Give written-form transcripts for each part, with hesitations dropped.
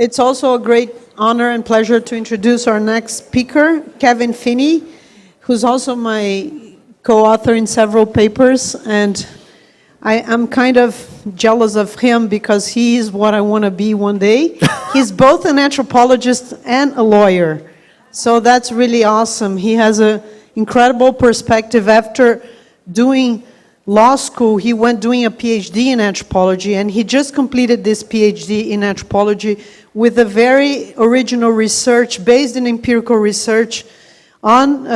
It's also a great honor and pleasure to introduce our next speaker, Kevin Feeney, who's also my co-author in several papers, and I'm kind of jealous of him because he is what I want to be one day. He's both an anthropologist and a lawyer, so that's really awesome. He has an incredible perspective. After doing law school, he went doing a PhD in anthropology, and he just completed this PhD in anthropology with a very original research based in empirical research on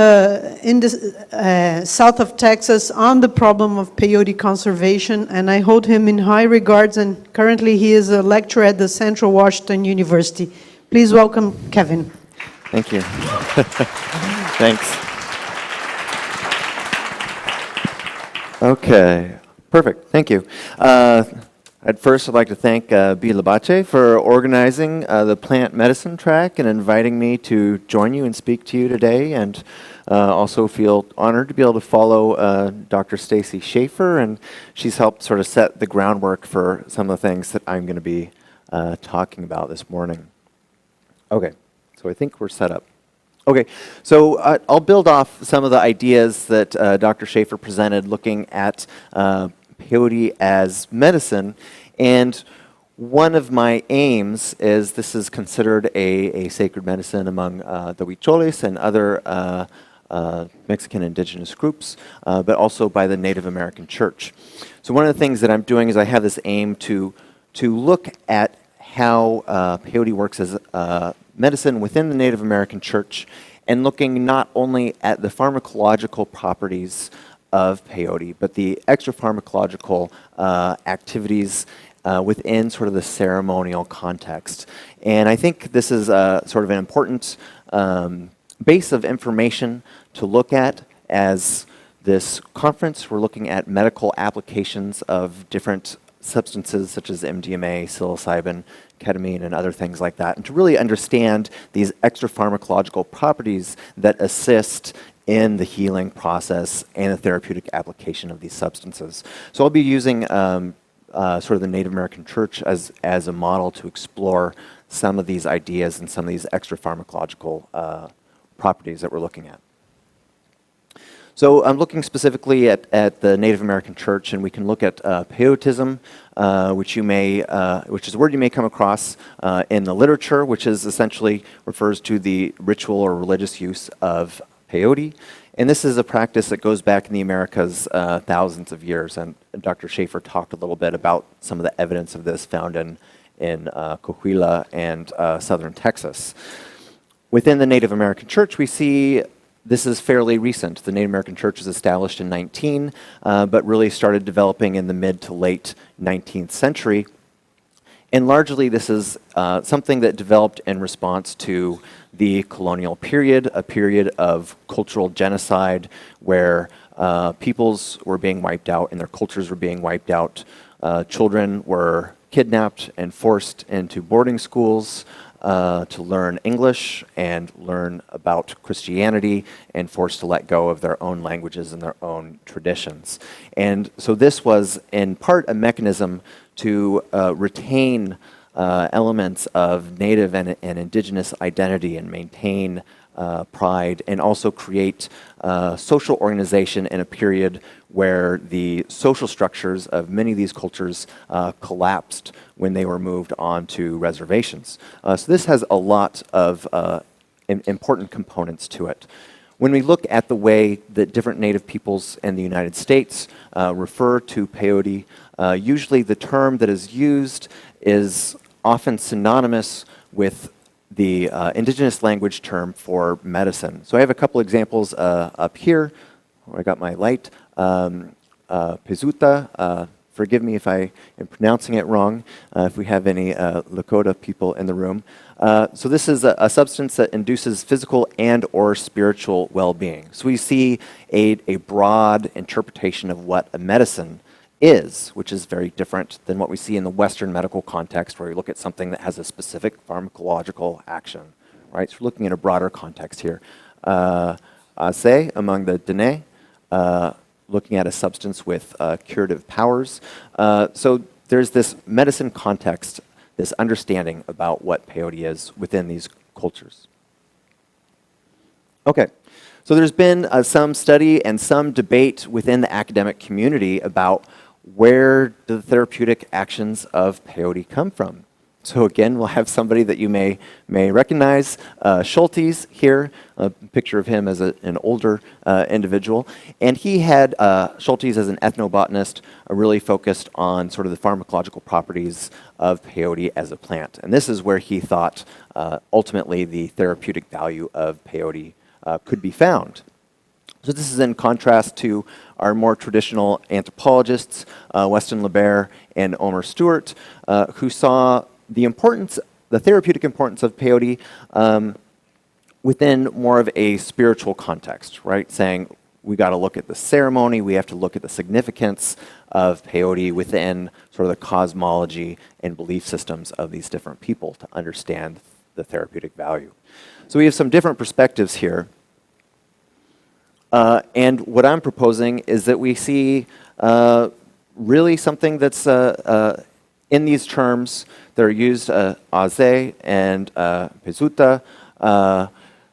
in the south of Texas on the problem of peyote conservation, and I hold him in high regards, and currently he is a lecturer at the Central Washington University. Please welcome Kevin. Thank you. Thanks. Okay, perfect. Thank you. At first, I'd like to thank B. Labache for organizing the plant medicine track and inviting me to join you and speak to you today, and also feel honored to be able to follow Dr. Stacy Schaefer, and she's helped sort of set the groundwork for some of the things that I'm going to be talking about this morning. Okay, so I think we're set up. Okay, so I'll build off some of the ideas that Dr. Schaefer presented looking at peyote as medicine, and one of my aims is this is considered a sacred medicine among the Huicholes and other Mexican indigenous groups, but also by the Native American Church. So one of the things that I'm doing is I have this aim to look at how peyote works as medicine within the Native American Church, and looking not only at the pharmacological properties of peyote, but the extra pharmacological activities within sort of the ceremonial context. And I think this is sort of an important base of information to look at as this conference. We're looking at medical applications of different substances such as MDMA, psilocybin, ketamine, and other things like that, and to really understand these extra pharmacological properties that assist in the healing process and the therapeutic application of these substances. So I'll be using sort of the Native American Church as a model to explore some of these ideas and some of these extra pharmacological properties that we're looking at. So I'm looking specifically at the Native American Church, and we can look at peyotism, which is a word you may come across in the literature, which is essentially refers to the ritual or religious use of peyote. And this is a practice that goes back in the Americas thousands of years, and Dr. Schaefer talked a little bit about some of the evidence of this found in Coahuila and southern Texas. Within the Native American Church, we see this is fairly recent. The Native American Church was established in 19, but really started developing in the mid to late 19th century. And largely this is something that developed in response to the colonial period, a period of cultural genocide where peoples were being wiped out and their cultures were being wiped out. Children were kidnapped and forced into boarding schools to learn English and learn about Christianity, and forced to let go of their own languages and their own traditions. And so this was in part a mechanism to retain elements of native and indigenous identity and maintain pride, and also create social organization in a period where the social structures of many of these cultures collapsed when they were moved on to reservations. So this has a lot of important components to it. When we look at the way that different native peoples in the United States refer to peyote, usually the term that is used is often synonymous with the indigenous language term for medicine. So I have a couple examples up here, where I got my light. Pezuta, forgive me if I am pronouncing it wrong, if we have any Lakota people in the room. So this is a substance that induces physical and or spiritual well-being. So we see a broad interpretation of what a medicine is, which is very different than what we see in the Western medical context, where we look at something that has a specific pharmacological action, right? So we're looking at a broader context here. Ase, among the Dene, looking at a substance with curative powers. So there's this medicine context this understanding about what peyote is within these cultures. Okay, so there's been some study and some debate within the academic community about where do the therapeutic actions of peyote come from. So again, we'll have somebody that you may recognize, Schultes here, a picture of him as an older individual. And he had, Schultes as an ethnobotanist, really focused on sort of the pharmacological properties of peyote as a plant. And this is where he thought ultimately the therapeutic value of peyote could be found. So this is in contrast to our more traditional anthropologists, Weston LeBaire and Omer Stewart, who saw the therapeutic importance of peyote within more of a spiritual context, right? Saying we got to look at the ceremony, we have to look at the significance of peyote within sort of the cosmology and belief systems of these different people to understand the therapeutic value. So we have some different perspectives here. And what I'm proposing is that we see really something that's in these terms that are used, aze and pezuta,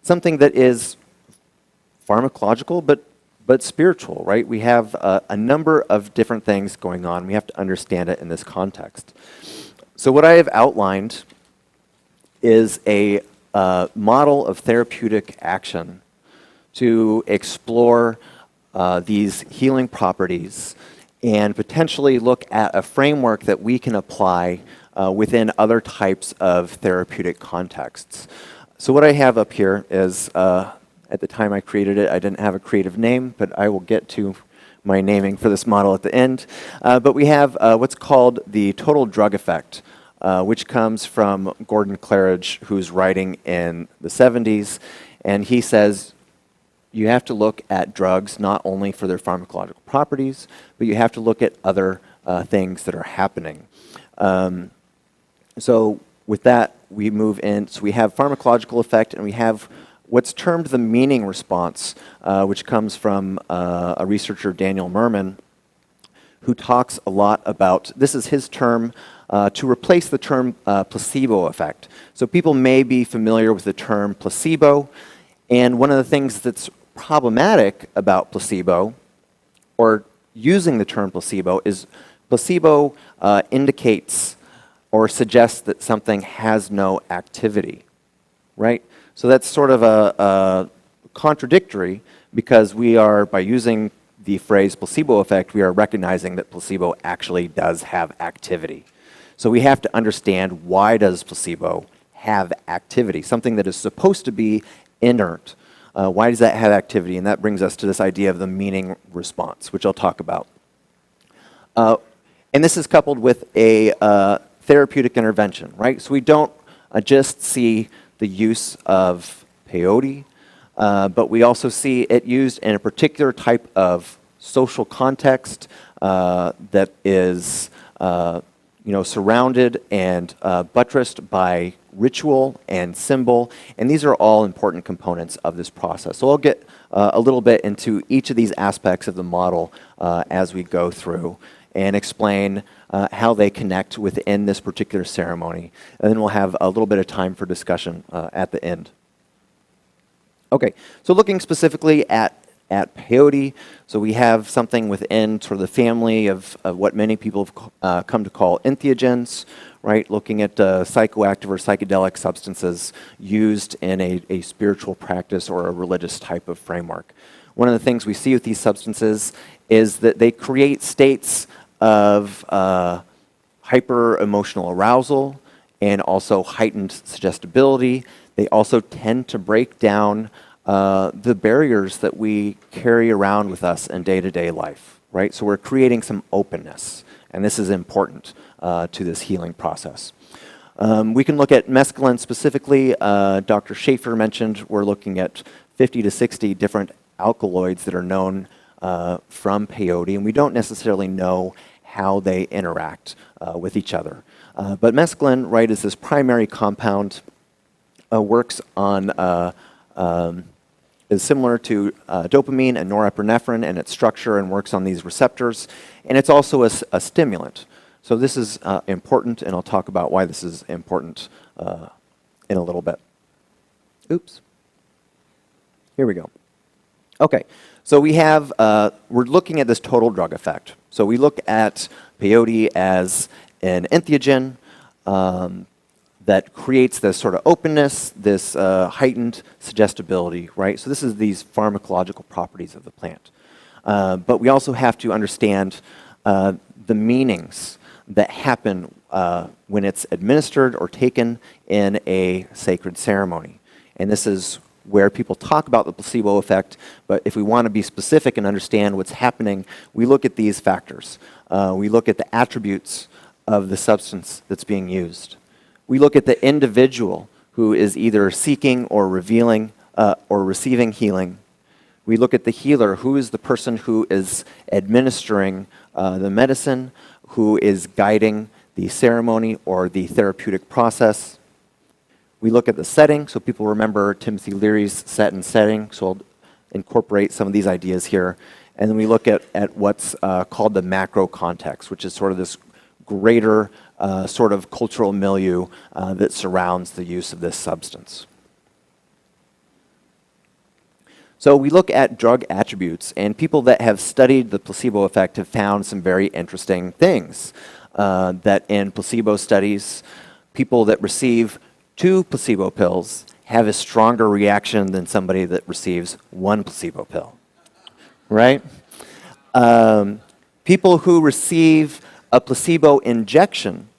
something that is pharmacological but spiritual, right? We have a number of different things going on. We have to understand it in this context. So what I have outlined is a model of therapeutic action to explore these healing properties and potentially look at a framework that we can apply within other types of therapeutic contexts. So what I have up here is, at the time I created it, I didn't have a creative name, but I will get to my naming for this model at the end. But we have what's called the total drug effect, which comes from Gordon Claridge, who's writing in the 70s, and he says, you have to look at drugs not only for their pharmacological properties, but you have to look at other things that are happening. So with that, we move in. So we have pharmacological effect, and we have what's termed the meaning response, which comes from a researcher, Daniel Merman, who talks a lot about, this is his term, to replace the term placebo effect. So people may be familiar with the term placebo, and one of the things that's problematic about placebo, or using the term placebo, is placebo indicates or suggests that something has no activity, right? So that's sort of a contradictory, because we are, by using the phrase placebo effect, we are recognizing that placebo actually does have activity. So we have to understand, why does placebo have activity? Something that is supposed to be inert. Why does that have activity? And that brings us to this idea of the meaning response, which I'll talk about. And this is coupled with a therapeutic intervention, right? So we don't just see the use of peyote, but we also see it used in a particular type of social context that is surrounded and buttressed by ritual and symbol, and these are all important components of this process. So I'll get a little bit into each of these aspects of the model as we go through and explain how they connect within this particular ceremony, and then we'll have a little bit of time for discussion at the end. Okay, so looking specifically at peyote, so we have something within sort of the family of what many people have come to call entheogens, right? Looking at psychoactive or psychedelic substances used in a spiritual practice or a religious type of framework. One of the things we see with these substances is that they create states of hyper-emotional arousal and also heightened suggestibility. They also tend to break down the barriers that we carry around with us in day-to-day life, right? So we're creating some openness, and this is important to this healing process. We can look at mescaline specifically. Dr. Schaefer mentioned we're looking at 50 to 60 different alkaloids that are known from peyote, and we don't necessarily know how they interact with each other. But mescaline, right, is this primary compound, works on, is similar to dopamine and norepinephrine in its structure and works on these receptors. And it's also a stimulant, So this is important, and I'll talk about why this is important in a little bit. Oops. Here we go. Okay, so we have, we're looking at this total drug effect. So we look at peyote as an entheogen that creates this sort of openness, this heightened suggestibility, right? So this is these pharmacological properties of the plant. But we also have to understand the meanings that happen when it's administered or taken in a sacred ceremony. And this is where people talk about the placebo effect, but if we want to be specific and understand what's happening, we look at these factors. We look at the attributes of the substance that's being used. We look at the individual who is either seeking or revealing or receiving healing. We look at the healer, who is the person who is administering the medicine, who is guiding the ceremony or the therapeutic process. We look at the setting, so people remember Timothy Leary's set and setting, so I'll incorporate some of these ideas here. And then we look at what's called the macro context, which is sort of this greater sort of cultural milieu that surrounds the use of this substance. So we look at drug attributes, and people that have studied the placebo effect have found some very interesting things. That in placebo studies, people that receive 2 placebo pills have a stronger reaction than somebody that receives 1 placebo pill, right? People who receive a placebo injection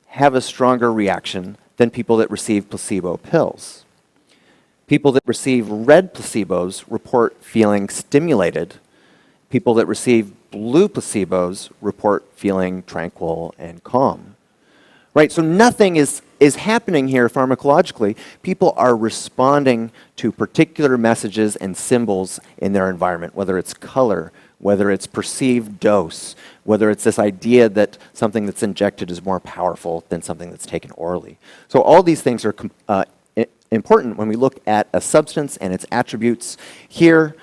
have a stronger reaction than people that receive placebo pills. People that receive red placebos report feeling stimulated. People that receive blue placebos report feeling tranquil and calm. Right, so nothing is happening here pharmacologically. People are responding to particular messages and symbols in their environment, whether it's color, whether it's perceived dose, whether it's this idea that something that's injected is more powerful than something that's taken orally. So all these things are important when we look at a substance and its attributes. Here,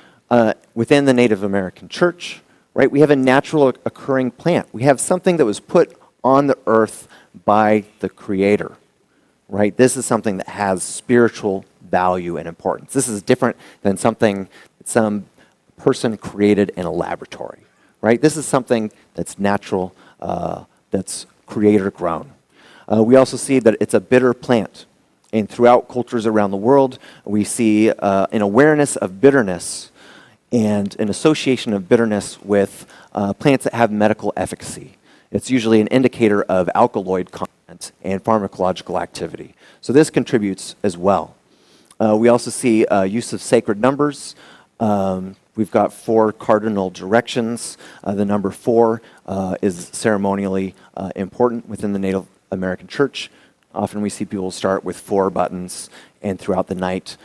within the Native American church, right, we have a natural occurring plant. We have something that was put on the earth by the Creator, right? This is something that has spiritual value and importance. This is different than something that some person created in a laboratory, right? This is something that's natural, that's Creator grown. We also see that it's a bitter plant. And throughout cultures around the world, we see an awareness of bitterness and an association of bitterness with plants that have medical efficacy. It's usually an indicator of alkaloid content and pharmacological activity. So this contributes as well. We also see use of sacred numbers. We've got 4 cardinal directions. The number 4 is ceremonially important within the Native American church. Often we see people start with 4 buttons, and throughout the night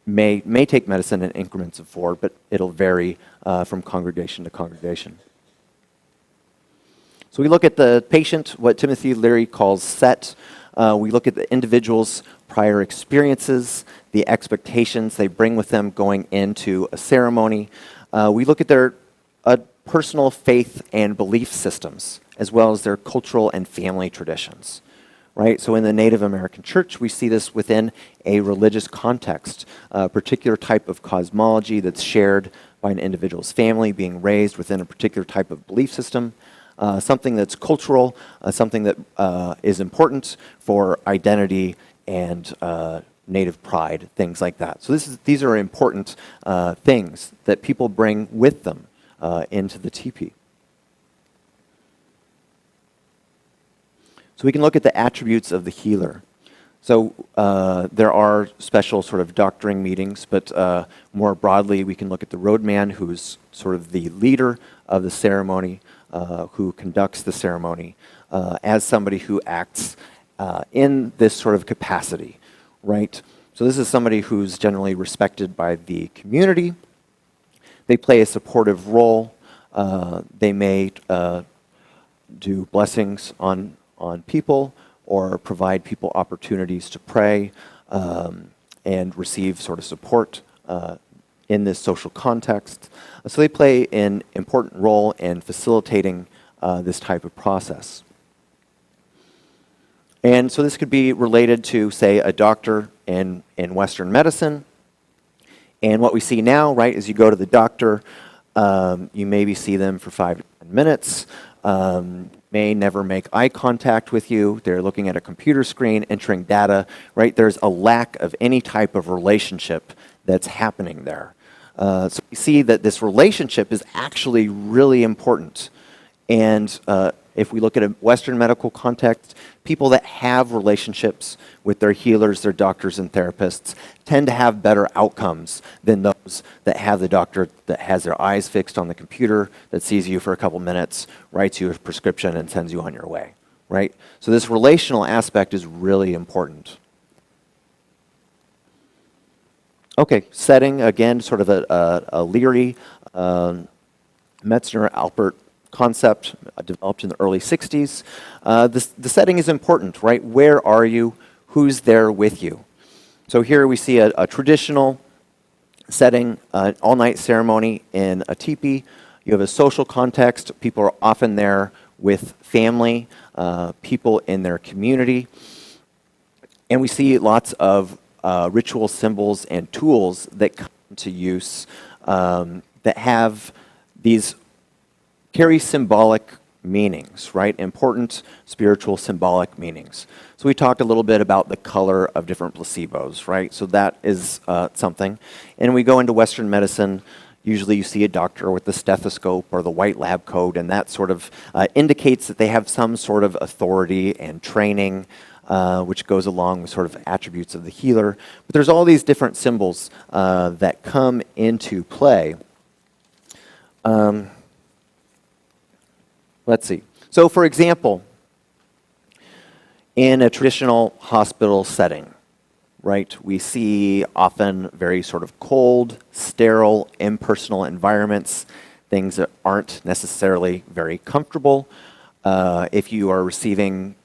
may take medicine in increments of 4, but it'll vary from congregation to congregation. So we look at the patient, what Timothy Leary calls set. We look at the individual's prior experiences, the expectations they bring with them going into a ceremony. We look at their personal faith and belief systems, as well as their cultural and family traditions. Right? So in the Native American church, we see this within a religious context, a particular type of cosmology that's shared by an individual's family, being raised within a particular type of belief system, something that's cultural, something that is important for identity and native pride, things like that. So these are important things that people bring with them into the teepee. So we can look at the attributes of the healer. So there are special sort of doctoring meetings, but more broadly, we can look at the roadman, who's sort of the leader of the ceremony, who conducts the ceremony, as somebody who acts in this sort of capacity, right? So this is somebody who's generally respected by the community. They play a supportive role. They may do blessings on people or provide people opportunities to pray and receive sort of support in this social context. So they play an important role in facilitating this type of process. And so this could be related to, say, a doctor in Western medicine. And what we see now, right, is you go to the doctor, you maybe see them for 5 to 10 minutes, may never make eye contact with you. They're looking at a computer screen, entering data, right? There's a lack of any type of relationship that's happening there. So we see that this relationship is actually really important. And if we look at a Western medical context, people that have relationships with their healers, their doctors and therapists, tend to have better outcomes than those that have the doctor that has their eyes fixed on the computer, that sees you for a couple minutes, writes you a prescription, and sends you on your way, right? So this relational aspect is really important. Okay, setting, again, sort of a Leary, Metzner-Alpert concept developed in the early 60s. The setting is important, right? Where are you? Who's there with you? So here we see a traditional setting, all-night ceremony in a teepee. You have a social context. People are often there with family, people in their community. And we see lots of ritual symbols and tools that come to use that have these carry symbolic meanings, right? Important spiritual symbolic meanings. So we talked a little bit about the color of different placebos, right? So that is something. And we go into Western medicine. Usually you see a doctor with the stethoscope or the white lab coat, and that sort of indicates that they have some sort of authority and training, which goes along with sort of attributes of the healer. But there's all these different symbols that come into play. Let's see. So for example, in a traditional hospital setting, right, we see often very sort of cold, sterile, impersonal environments, things that aren't necessarily very comfortable. If you are receiving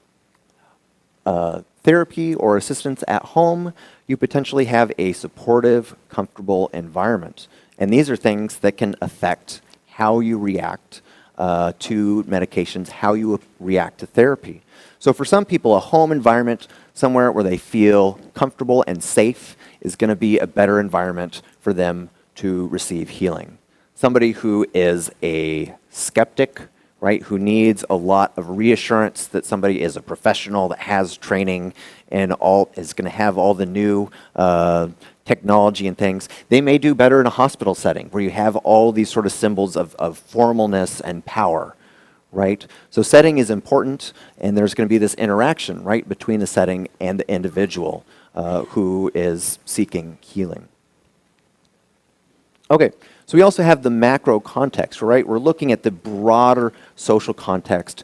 therapy or assistance at home, you potentially have a supportive, comfortable environment. And these are things that can affect how you react to medications, how you react to therapy. So for some people, a home environment, somewhere where they feel comfortable and safe, is going to be a better environment for them to receive healing. Somebody who is a skeptic, right, who needs a lot of reassurance that somebody is a professional that has training and all is going to have all the new technology and things, they may do better in a hospital setting where you have all these sort of symbols of formalness and power, right? So setting is important, and there's going to be this interaction, right, between the setting and the individual who is seeking healing. Okay, so we also have the macro context, right? We're looking at the broader social context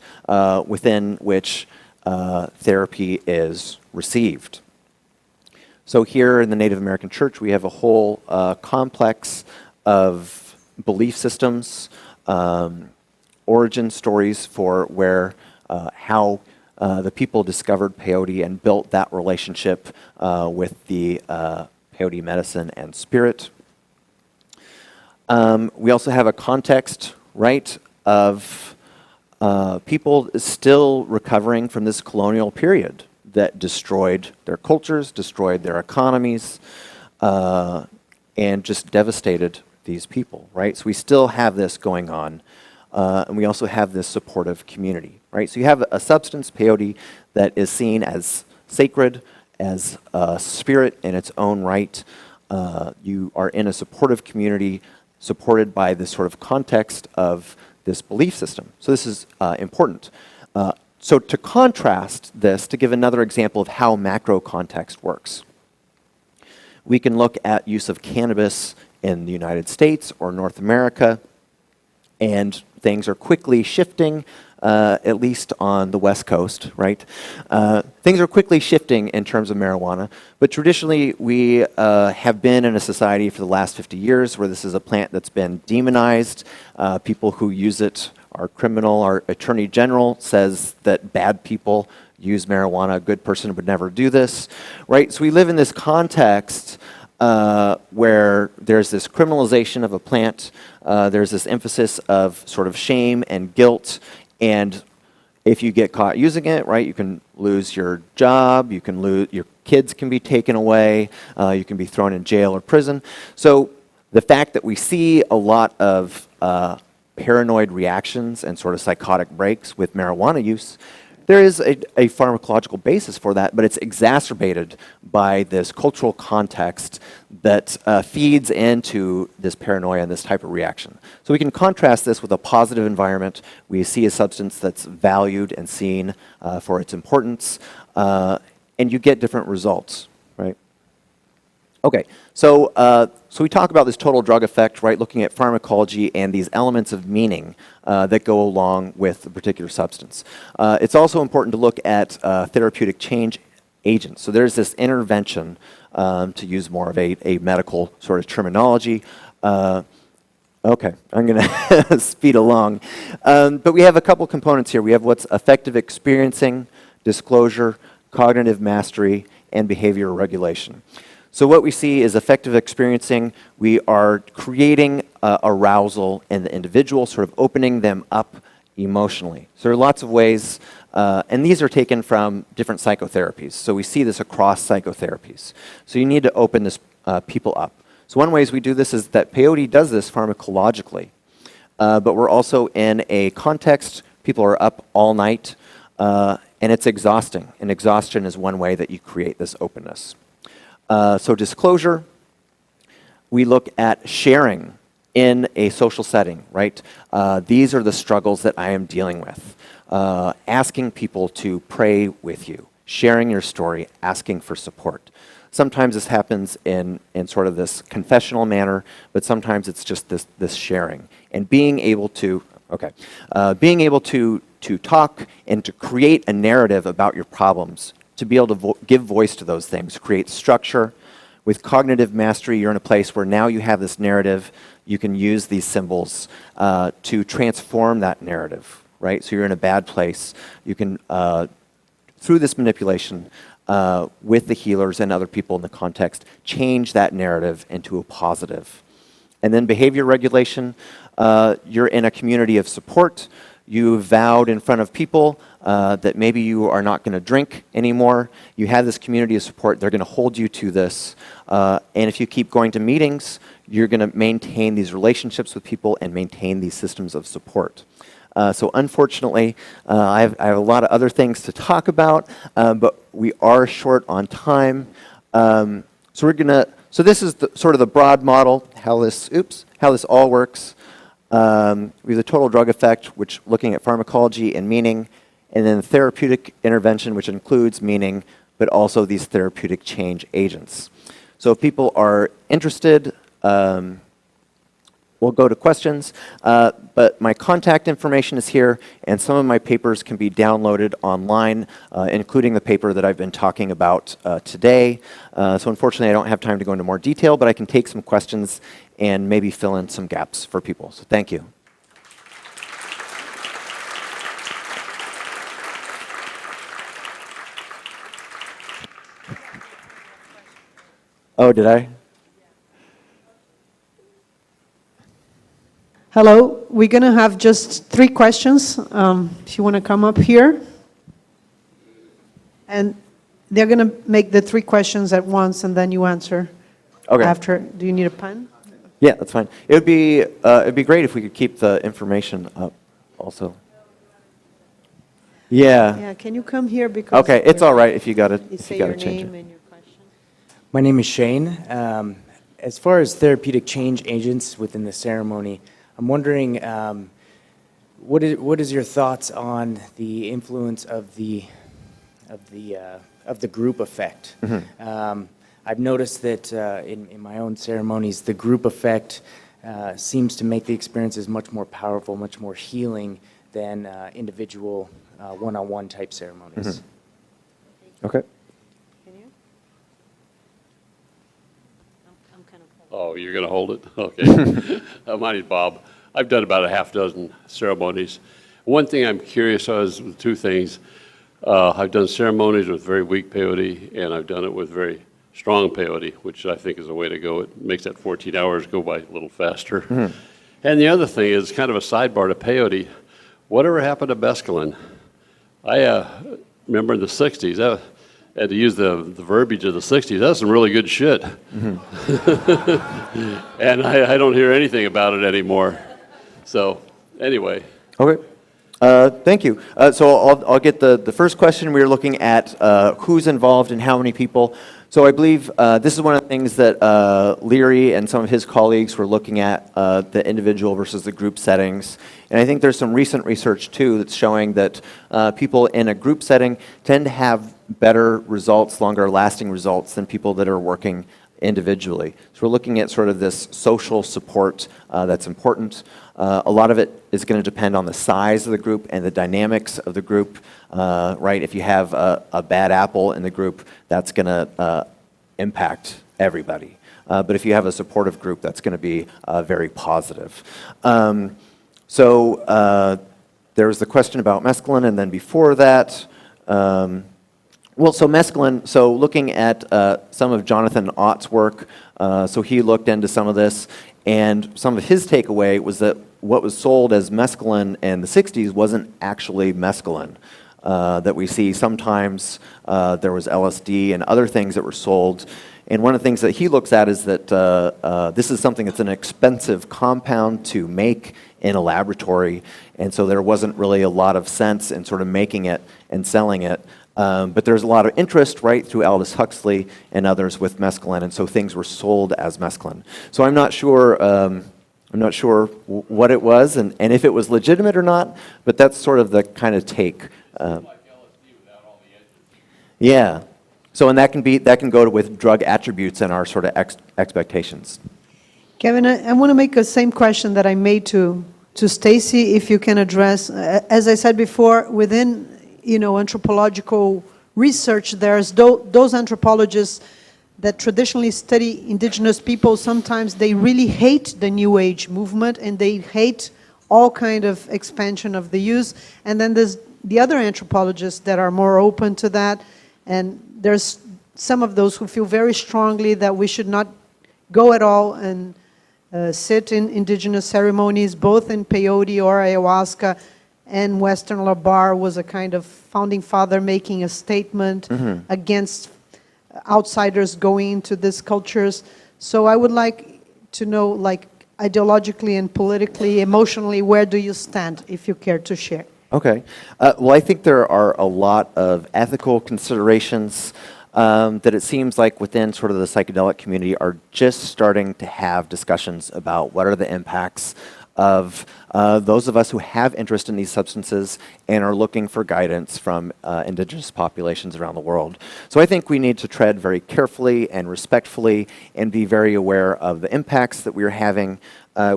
within which therapy is received. So here in the Native American Church, we have a whole complex of belief systems, origin stories for where, how the people discovered peyote and built that relationship with the peyote medicine and spirit. We also have a context, right, of people still recovering from this colonial period that destroyed their cultures, destroyed their economies, and just devastated these people, right? So we still have this going on, and we also have this supportive community, right? So you have a substance, peyote, that is seen as sacred, as a spirit in its own right. You are in a supportive community supported by this sort of context of this belief system. So this is important. So to contrast this, to give another example of how macro context works, we can look at use of cannabis in the United States or North America, and things are quickly shifting, at least on the West Coast, right? Things are quickly shifting in terms of marijuana, but traditionally we have been in a society for the last 50 years where this is a plant that's been demonized. People who use it are criminal. Our Attorney General says that bad people use marijuana. A good person would never do this, right? So we live in this context where there's this criminalization of a plant, there's this emphasis of sort of shame and guilt, And if you get caught using it, right, you can lose your job, you can lose, your kids can be taken away, you can be thrown in jail or prison. So the fact that we see a lot of paranoid reactions and sort of psychotic breaks with marijuana use, there is a pharmacological basis for that, but it's exacerbated by this cultural context that feeds into this paranoia and this type of reaction. So we can contrast this with a positive environment. We see a substance that's valued and seen for its importance, and you get different results, right? Okay, so so we talk about this total drug effect, right, looking at pharmacology and these elements of meaning that go along with a particular substance. It's also important to look at therapeutic change agents. So there's this intervention, to use more of a medical sort of terminology. Okay, I'm going to speed along. But we have a couple components here. We have what's affective experiencing, disclosure, cognitive mastery, and behavioral regulation. So what we see is affective experiencing. We are creating arousal in the individual, sort of opening them up emotionally. So there are lots of ways, and these are taken from different psychotherapies. So we see this across psychotherapies. So you need to open this people up. So one ways we do this is that peyote does this pharmacologically, but we're also in a context, people are up all night, and it's exhausting. And exhaustion is one way that you create this openness. So disclosure, we look at sharing in a social setting, right? These are the struggles that I am dealing with. Asking people to pray with you, sharing your story, asking for support. Sometimes this happens in sort of this confessional manner, but sometimes it's just this sharing. And being able to, being able to talk and to create a narrative about your problems, to be able to give voice to those things, create structure. With cognitive mastery, you're in a place where now you have this narrative, you can use these symbols to transform that narrative, right? So you're in a bad place. You can, through this manipulation, with the healers and other people in the context, change that narrative into a positive. And then behavior regulation, you're in a community of support. You vowed in front of people that maybe you are not going to drink anymore. You have this community of support. They're going to hold you to this. And if you keep going to meetings, you're going to maintain these relationships with people and maintain these systems of support. So unfortunately, I have a lot of other things to talk about, but we are short on time. So this is sort of the broad model, how this all works. We have the total drug effect, which looking at pharmacology and meaning, and then therapeutic intervention, which includes meaning, but also these therapeutic change agents. So if people are interested, we'll go to questions, but my contact information is here, and some of my papers can be downloaded online, including the paper that I've been talking about today. So unfortunately, I don't have time to go into more detail, but I can take some questions and maybe fill in some gaps for people. So thank you. Oh, did I? Hello, we're going to have just 3 questions, if you want to come up here. And they're going to make the 3 questions at once, and then you answer after. Do you need a pen? Yeah, that's fine. It'd be great if we could keep the information up also. Yeah. Yeah, can you come here because... Okay, it's all right if you got to You say change your it. name and your question. My name is Shane. As far as therapeutic change agents within the ceremony, I'm wondering, what is your thoughts on the influence of the group effect? Mm-hmm. I've noticed that in my own ceremonies, the group effect seems to make the experiences much more powerful, much more healing than individual one-on-one type ceremonies. Mm-hmm. Okay. Can you? I'm kind of... Oh, you're going to hold it? Okay. My name's Bob. I've done about a half dozen ceremonies. One thing I'm curious of is 2 things. I've done ceremonies with very weak peyote, and I've done it with very strong peyote, which I think is the way to go. It makes that 14 hours go by a little faster. Mm-hmm. And the other thing is kind of a sidebar to peyote. whatever happened to mescaline? I remember in the 60s, I had to use the verbiage of the 60s, that's some really good shit. And I don't hear anything about it anymore. So, anyway. Okay. Thank you. So I'll get the first question. We were looking at who's involved and how many people. So I believe this is one of the things that Leary and some of his colleagues were looking at, the individual versus the group settings. And I think there's some recent research too that's showing that people in a group setting tend to have better results, longer lasting results than people that are working individually. So we're looking at sort of this social support that's important. A lot of it is going to depend on the size of the group and the dynamics of the group, right? If you have a bad apple in the group, that's going to impact everybody. But if you have a supportive group, that's going to be very positive. So there was the question about mescaline, and then before that, well, so mescaline, so looking at some of Jonathan Ott's work, so he looked into some of this, and some of his takeaway was that what was sold as mescaline in the 60s wasn't actually mescaline. That we see sometimes there was LSD and other things that were sold. And one of the things that he looks at is that this is something that's an expensive compound to make in a laboratory, and so there wasn't really a lot of sense in sort of making it and selling it. But there's a lot of interest, right, through Aldous Huxley and others with mescaline, and so things were sold as mescaline. So I'm not sure what it was and if it was legitimate or not, but that's sort of the kind of take. Yeah. So and that can go with drug attributes and our sort of expectations. Kevin, I want to make the same question that I made to Stacy, if you can address. As I said before, within anthropological research, there's those anthropologists that traditionally study indigenous people. Sometimes they really hate the New Age movement and they hate all kind of expansion of the use. And then there's the other anthropologists that are more open to that. And there's some of those who feel very strongly that we should not go at all and sit in indigenous ceremonies, both in peyote or ayahuasca. And Western Labar was a kind of founding father making a statement against outsiders going into these cultures. So I would like to know, like, ideologically and politically, emotionally, where do you stand, if you care to share? Okay. Well, I think there are a lot of ethical considerations that it seems like within sort of the psychedelic community are just starting to have discussions about what are the impacts of those of us who have interest in these substances and are looking for guidance from indigenous populations around the world. So I think we need to tread very carefully and respectfully and be very aware of the impacts that we're having.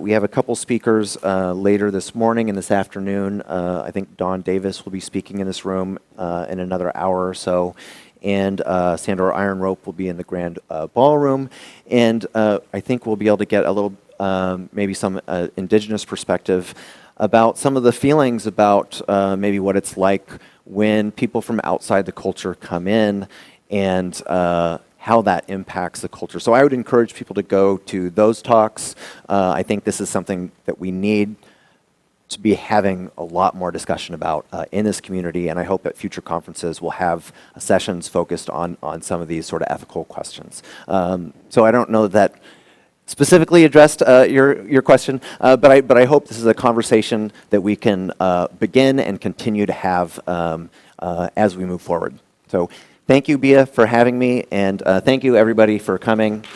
We have a couple speakers later this morning and this afternoon. I think Dawn Davis will be speaking in this room in another hour or so. And Sandor Iron Rope will be in the grand ballroom. And I think we'll be able to get a little maybe some indigenous perspective about some of the feelings about maybe what it's like when people from outside the culture come in and how that impacts the culture. So I would encourage people to go to those talks. I think this is something that we need to be having a lot more discussion about in this community, and I hope at future conferences we'll have sessions focused on some of these sort of ethical questions. So I don't know that specifically addressed your question, but I hope this is a conversation that we can begin and continue to have as we move forward. So thank you, Bia, for having me, and thank you, everybody, for coming.